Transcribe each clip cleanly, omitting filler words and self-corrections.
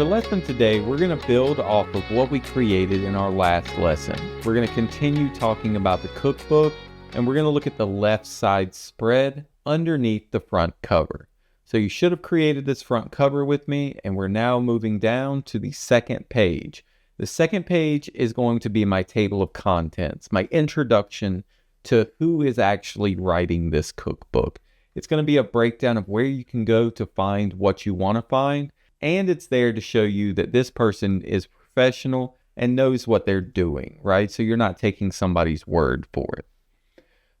the lesson today, we're going to build off of what we created in our last lesson. We're going to continue talking about the cookbook, and we're going to look at the left side spread underneath the front cover. So you should have created this front cover with me, and we're now moving down to the second page. The second page is going to be my table of contents, my introduction to who is actually writing this cookbook. It's going to be a breakdown of where you can go to find what you want to find, and it's there to show you that this person is professional and knows what they're doing, right? So you're not taking somebody's word for it.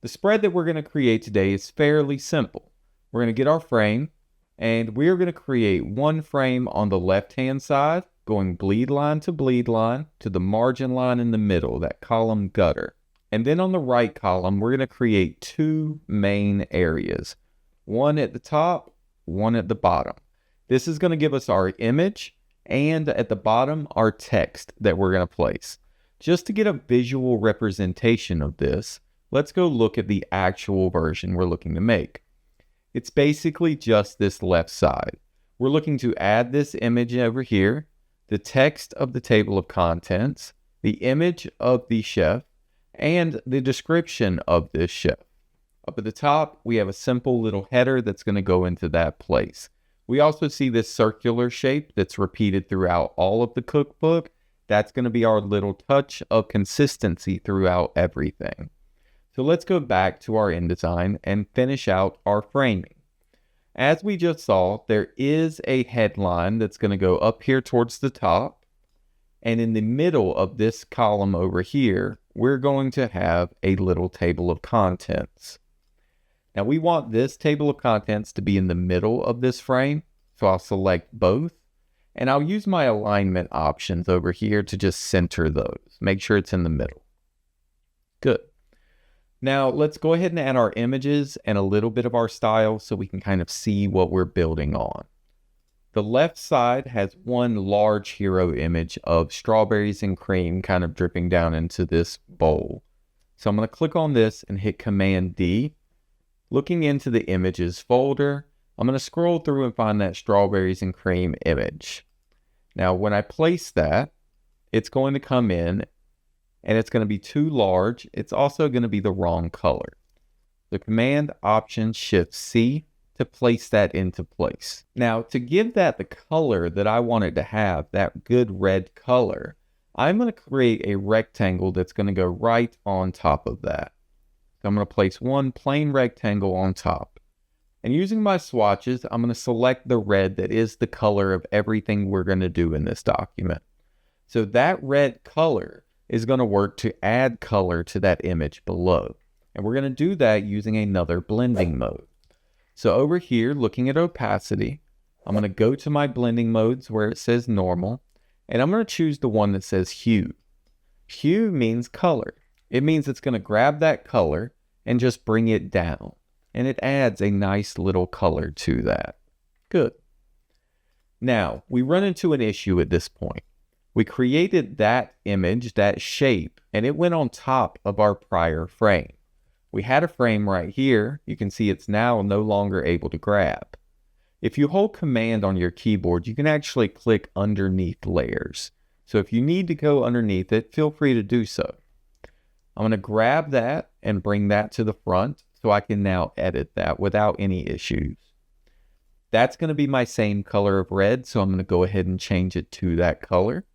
The spread that we're going to create today is fairly simple. We're going to get our frame, and we're going to create one frame on the left-hand side, going bleed line to the margin line in the middle, that column gutter. And then on the right column, we're going to create two main areas, one at the top, one at the bottom. This is going to give us our image, and at the bottom, our text that we're going to place. Just to get a visual representation of this, let's go look at the actual version we're looking to make. It's basically just this left side. We're looking to add this image over here, the text of the table of contents, the image of the chef, and the description of this chef. Up at the top, we have a simple little header that's going to go into that place. We also see this circular shape that's repeated throughout all of the cookbook. That's going to be our little touch of consistency throughout everything. So let's go back to our InDesign and finish out our framing. As we just saw, there is a headline that's going to go up here towards the top. And in the middle of this column over here, we're going to have a little table of contents. Now we want this table of contents to be in the middle of this frame, so I'll select both, and I'll use my alignment options over here to just center those. Make sure it's in the middle. Good. Now let's go ahead and add our images and a little bit of our style so we can kind of see what we're building on. The left side has one large hero image of strawberries and cream kind of dripping down into this bowl. So I'm going to click on this and hit Command D. Looking into the images folder, I'm going to scroll through and find that strawberries and cream image. Now, when I place that, it's going to come in and it's going to be too large. It's also going to be the wrong color. The Command Option Shift C to place that into place. Now, to give that the color that I want it to have, that good red color, I'm going to create a rectangle that's going to go right on top of that. So I'm going to place one plain rectangle on top. And using my swatches, I'm going to select the red that is the color of everything we're going to do in this document. So that red color is going to work to add color to that image below. And we're going to do that using another blending mode. So over here, looking at opacity, I'm going to go to my blending modes where it says normal, and I'm going to choose the one that says hue. Hue means color. It means it's going to grab that color and just bring it down. And it adds a nice little color to that. Good. Now, we run into an issue at this point. We created that image, that shape, and it went on top of our prior frame. We had a frame right here. You can see it's now no longer able to grab. If you hold Command on your keyboard, you can actually click underneath layers. So if you need to go underneath it, feel free to do so. I'm going to grab that and bring that to the front so I can now edit that without any issues. That's going to be my same color of red, so I'm going to go ahead and change it to that color.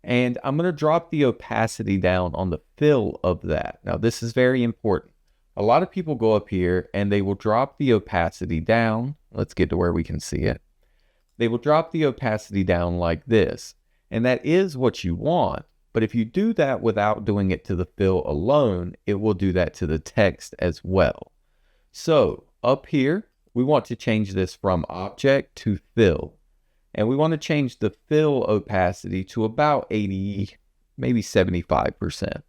And I'm going to drop the opacity down on the fill of that. Now, this is very important. A lot of people go up here and they will drop the opacity down. Let's get to where we can see it. They will drop the opacity down like this. And that is what you want. But if you do that without doing it to the fill alone, it will do that to the text as well. So up here, we want to change this from object to fill. And we want to change the fill opacity to about 80, maybe 75%.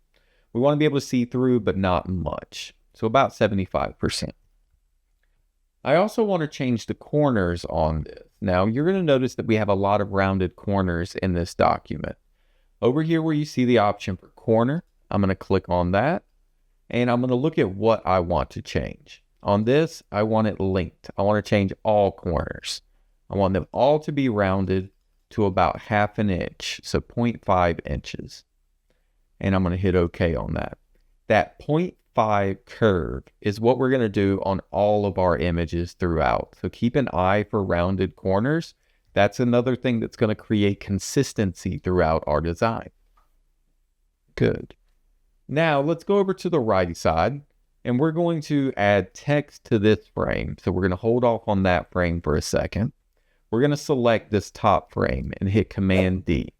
We want to be able to see through, but not much. So about 75%. I also want to change the corners on this. Now, you're going to notice that we have a lot of rounded corners in this document. Over here where you see the option for corner, I'm going to click on that, and I'm going to look at what I want to change. On this, I want it linked. I want to change all corners. I want them all to be rounded to about 1/2 inch, so 0.5 inches. And I'm going to hit OK on that. That 0.5 curve is what we're going to do on all of our images throughout. So keep an eye for rounded corners. That's another thing that's going to create consistency throughout our design. Good. Now let's go over to the right side, and we're going to add text to this frame. So we're going to hold off on that frame for a second. We're going to select this top frame and hit Command D.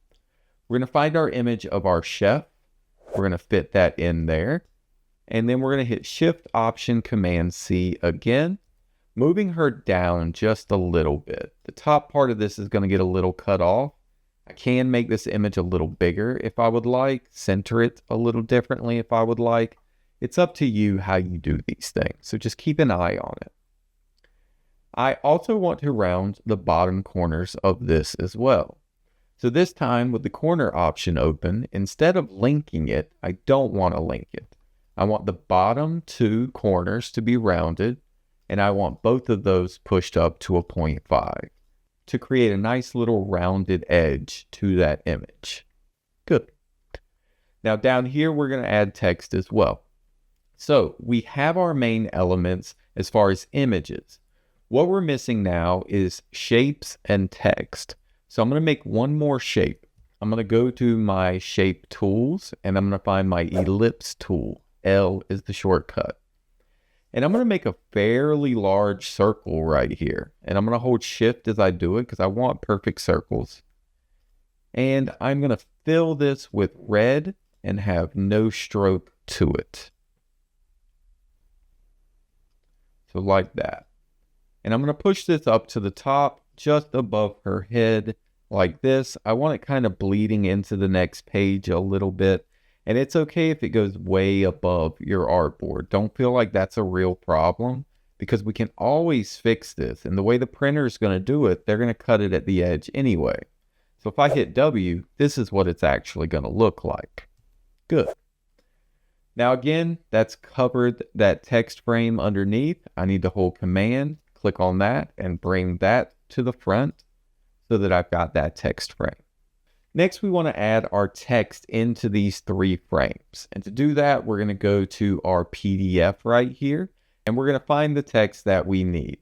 We're going to find our image of our chef. We're going to fit that in there. And then we're going to hit Shift Option Command C again, moving her down just a little bit. The top part of this is going to get a little cut off. I can make this image a little bigger if I would like, center it a little differently if I would like. It's up to you how you do these things, so just keep an eye on it. I also want to round the bottom corners of this as well. So this time with the corner option open, instead of linking it, I don't want to link it. I want the bottom 2 corners to be rounded, and I want both of those pushed up to a 0.5 to create a nice little rounded edge to that image. Good. Now down here, we're going to add text as well. So we have our main elements as far as images. What we're missing now is shapes and text. So I'm going to make one more shape. I'm going to go to my shape tools, and I'm going to find my ellipse tool. L is the shortcut. And I'm going to make a fairly large circle right here. And I'm going to hold Shift as I do it because I want perfect circles. And I'm going to fill this with red and have no stroke to it. So like that. And I'm going to push this up to the top, just above her head, like this. I want it kind of bleeding into the next page a little bit. And it's okay if it goes way above your artboard. Don't feel like that's a real problem, because we can always fix this. And the way the printer is going to do it, they're going to cut it at the edge anyway. So if I hit W, this is what it's actually going to look like. Good. Now again, that's covered that text frame underneath. I need to hold Command, click on that, and bring that to the front so that I've got that text frame. Next, we want to add our text into these 3 frames. And to do that, we're going to go to our PDF right here, and we're going to find the text that we need.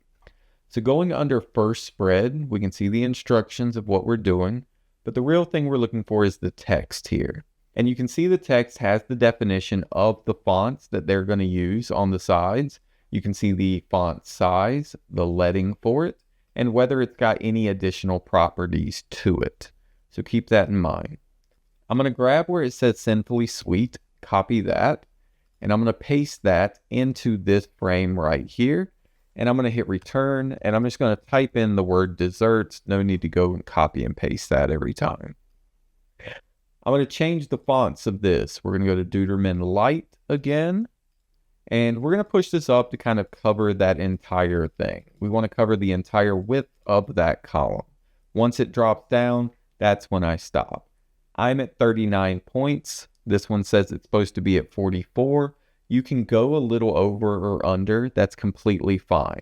So going under First Spread, we can see the instructions of what we're doing, but the real thing we're looking for is the text here. And you can see the text has the definition of the fonts that they're going to use on the sides. You can see the font size, the leading for it, and whether it's got any additional properties to it. So keep that in mind. I'm going to grab where it says Sinfully Sweet, copy that, and I'm going to paste that into this frame right here. And I'm going to hit return, and I'm just going to type in the word desserts. No need to go and copy and paste that every time. I'm going to change the fonts of this. We're going to go to Deuterman Light again, and we're going to push this up to kind of cover that entire thing. We want to cover the entire width of that column. Once it drops down, that's when I stop. I'm at 39 points. This one says it's supposed to be at 44. You can go a little over or under. That's completely fine.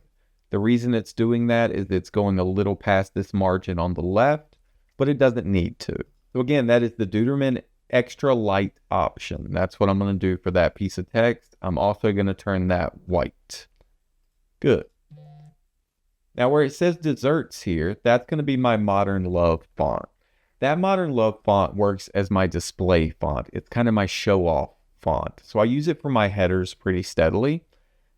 The reason it's doing that is it's going a little past this margin on the left, but it doesn't need to. So again, that is the Deuterman Extra Light option. That's what I'm going to do for that piece of text. I'm also going to turn that white. Good. Now where it says desserts here, that's going to be my Modern Love font. That Modern Love font works as my display font. It's kind of my show-off font. So I use it for my headers pretty steadily.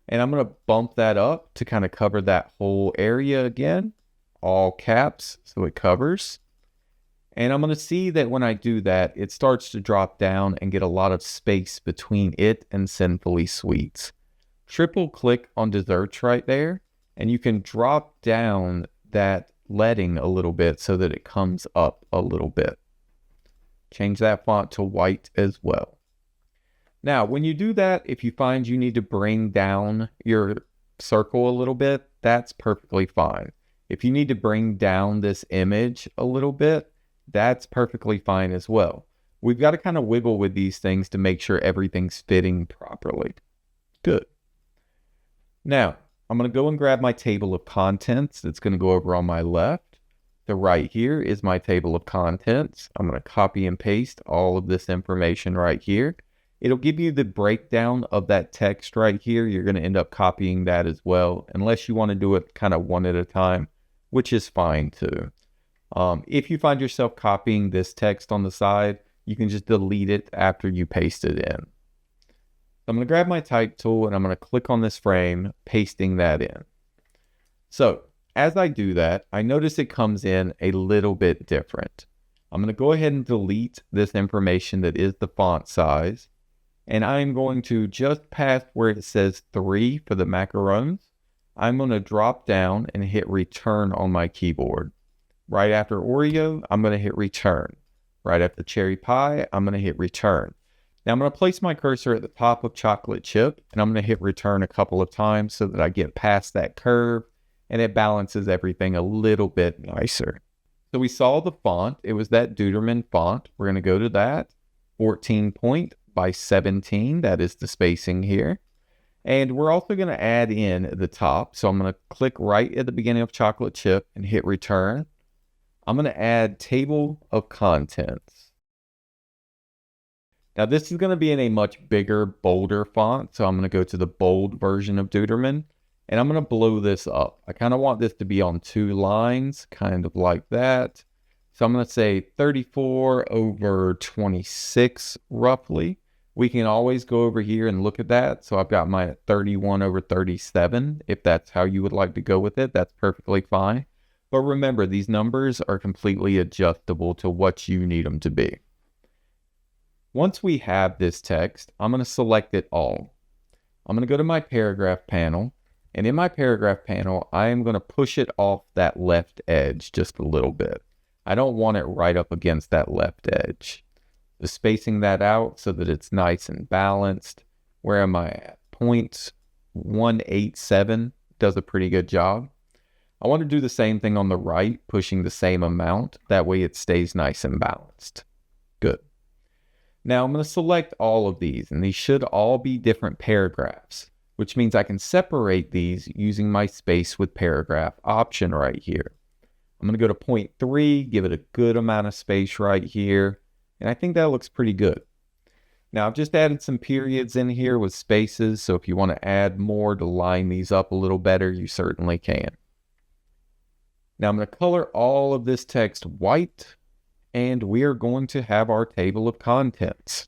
And I'm going to bump that up to kind of cover that whole area again. All caps, so it covers. And I'm going to see that when I do that, it starts to drop down and get a lot of space between it and Sinfully Sweets. Triple click on desserts right there, and you can drop down that leading a little bit so that it comes up a little bit. Change that font to white as well. Now, when you do that, if you find you need to bring down your circle a little bit, that's perfectly fine. If you need to bring down this image a little bit, that's perfectly fine as well. We've got to kind of wiggle with these things to make sure everything's fitting properly. Good. Now, I'm going to go and grab my table of contents that's going to go over on my left. the right here is my table of contents. I'm going to copy and paste all of this information right here. It'll give you the breakdown of that text right here. You're going to end up copying that as well, unless you want to do it kind of one at a time, which is fine too. If you find yourself copying this text on the side, you can just delete it after you paste it in. I'm going to grab my type tool and I'm going to click on this frame, pasting that in. So as I do that, I notice it comes in a little bit different. I'm going to go ahead and delete this information that is the font size. And I'm going to just past where it says 3 for the macarons, I'm going to drop down and hit return on my keyboard. Right after Oreo, I'm going to hit return. Right after cherry pie, I'm going to hit return. Now I'm going to place my cursor at the top of chocolate chip and I'm going to hit return a couple of times so that I get past that curve and it balances everything a little bit nicer. So we saw the font. It was that Deuterman font. We're going to go to that. 14 point by 17. That is the spacing here. And we're also going to add in the top. So I'm going to click right at the beginning of chocolate chip and hit return. I'm going to add table of contents. Now this is going to be in a much bigger, bolder font. So I'm going to go to the bold version of Deuterman and I'm going to blow this up. I kind of want this to be on 2 lines, kind of like that. So I'm going to say 34 over 26 roughly. We can always go over here and look at that. So I've got mine at 31 over 37. If that's how you would like to go with it, that's perfectly fine. But remember, these numbers are completely adjustable to what you need them to be. Once we have this text, I'm going to select it all. I'm going to go to my paragraph panel. And in my paragraph panel, I am going to push it off that left edge just a little bit. I don't want it right up against that left edge. Just spacing that out so that it's nice and balanced. Where am I at? 0.187 does a pretty good job. I want to do the same thing on the right, pushing the same amount. That way it stays nice and balanced. Good. Now I'm going to select all of these, and these should all be different paragraphs, which means I can separate these using my space with paragraph option right here. I'm going to go to 0.3, give it a good amount of space right here, and I think that looks pretty good. Now I've just added some periods in here with spaces, so if you want to add more to line these up a little better, you certainly can. Now I'm going to color all of this text white, and we are going to have our table of contents.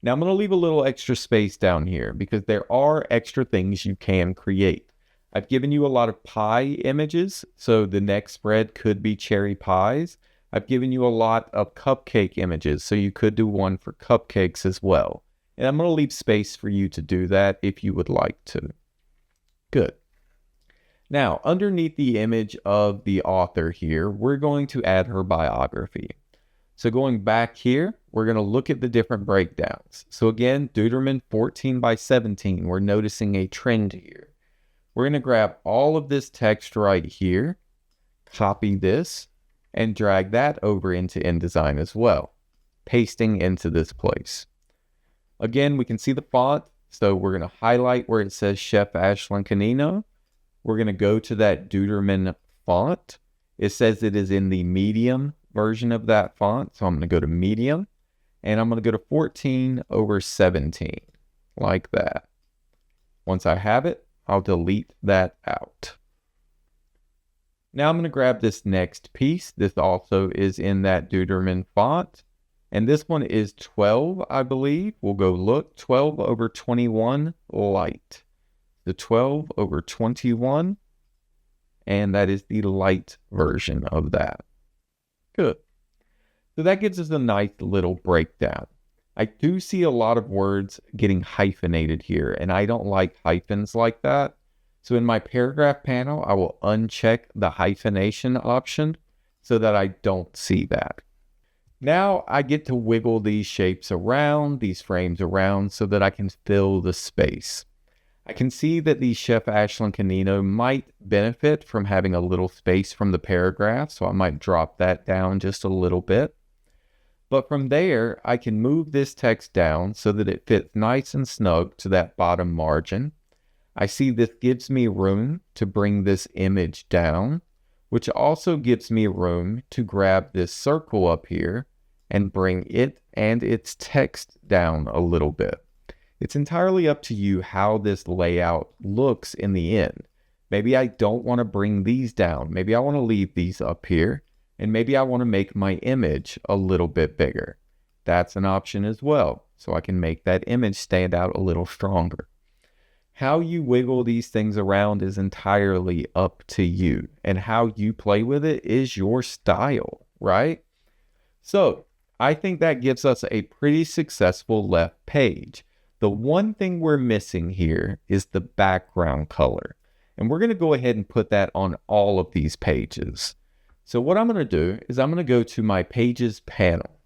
Now I'm going to leave a little extra space down here because there are extra things you can create. I've given you a lot of pie images, so the next spread could be cherry pies. I've given you a lot of cupcake images, so you could do one for cupcakes as well. And I'm going to leave space for you to do that if you would like to. Good. Now, underneath the image of the author here, we're going to add her biography. So going back here, we're going to look at the different breakdowns. So again, Deuterman 14 by 17, we're noticing a trend here. We're going to grab all of this text right here, copy this, and drag that over into InDesign as well, pasting into this place. Again, we can see the font, so we're going to highlight where it says Chef Ashlyn Canino. We're going to go to that Deuterman font. It says it is in the medium version of that font, so I'm going to go to medium, and I'm going to go to 14 over 17, like that. Once I have it, I'll delete that out. Now I'm going to grab this next piece. This also is in that Deuterman font, and this one is 12, I believe. We'll go look, 12 over 21 light. The 12 over 21, and that is the light version of that. Good. So that gives us a nice little breakdown. I do see a lot of words getting hyphenated here, and I don't like hyphens like that. So in my paragraph panel, I will uncheck the hyphenation option so that I don't see that. Now I get to wiggle these shapes around, these frames around, so that I can fill the space. I can see that the Chef Ashlyn Canino might benefit from having a little space from the paragraph, so I might drop that down just a little bit. But from there, I can move this text down so that it fits nice and snug to that bottom margin. I see this gives me room to bring this image down, which also gives me room to grab this circle up here and bring it and its text down a little bit. It's entirely up to you how this layout looks in the end. Maybe I don't want to bring these down. Maybe I want to leave these up here, and maybe I want to make my image a little bit bigger. That's an option as well, so I can make that image stand out a little stronger. How you wiggle these things around is entirely up to you, and how you play with it is your style, right? So I think that gives us a pretty successful left page. The one thing we're missing here is the background color. And we're going to go ahead and put that on all of these pages. So what I'm going to do is I'm going to go to my Pages panel.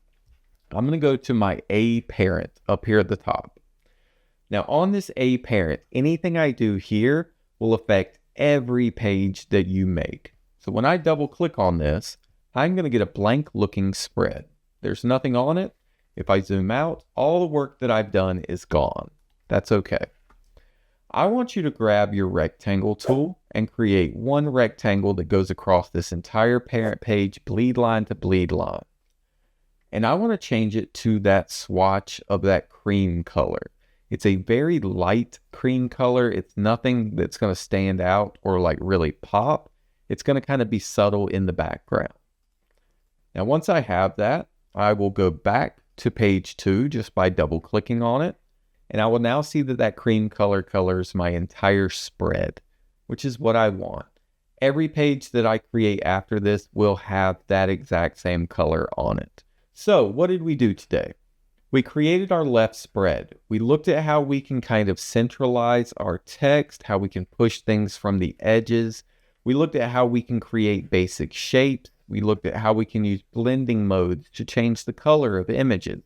I'm going to go to my A parent up here at the top. Now on this A parent, anything I do here will affect every page that you make. So when I double click on this, I'm going to get a blank looking spread. There's nothing on it. If I zoom out, all the work that I've done is gone. That's okay. I want you to grab your rectangle tool and create one rectangle that goes across this entire parent page, bleed line to bleed line. And I want to change it to that swatch of that cream color. It's a very light cream color. It's nothing that's going to stand out or like really pop. It's going to kind of be subtle in the background. Now, once I have that, I will go back to page 2 just by double clicking on it. And I will now see that that cream color colors my entire spread, which is what I want. Every page that I create after this will have that exact same color on it. So what did we do today? We created our left spread. We looked at how we can kind of centralize our text, how we can push things from the edges. We looked at how we can create basic shapes. We looked at how we can use blending modes to change the color of images.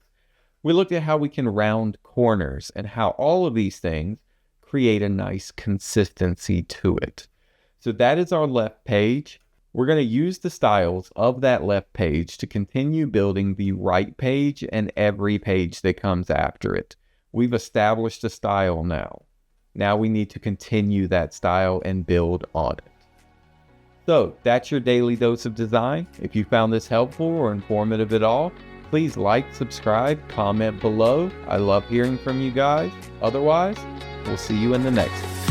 We looked at how we can round corners and how all of these things create a nice consistency to it. So that is our left page. We're going to use the styles of that left page to continue building the right page and every page that comes after it. We've established a style now. Now we need to continue that style and build on it. So that's your daily dose of design. If you found this helpful or informative at all, please like, subscribe, comment below. I love hearing from you guys. Otherwise, we'll see you in the next one.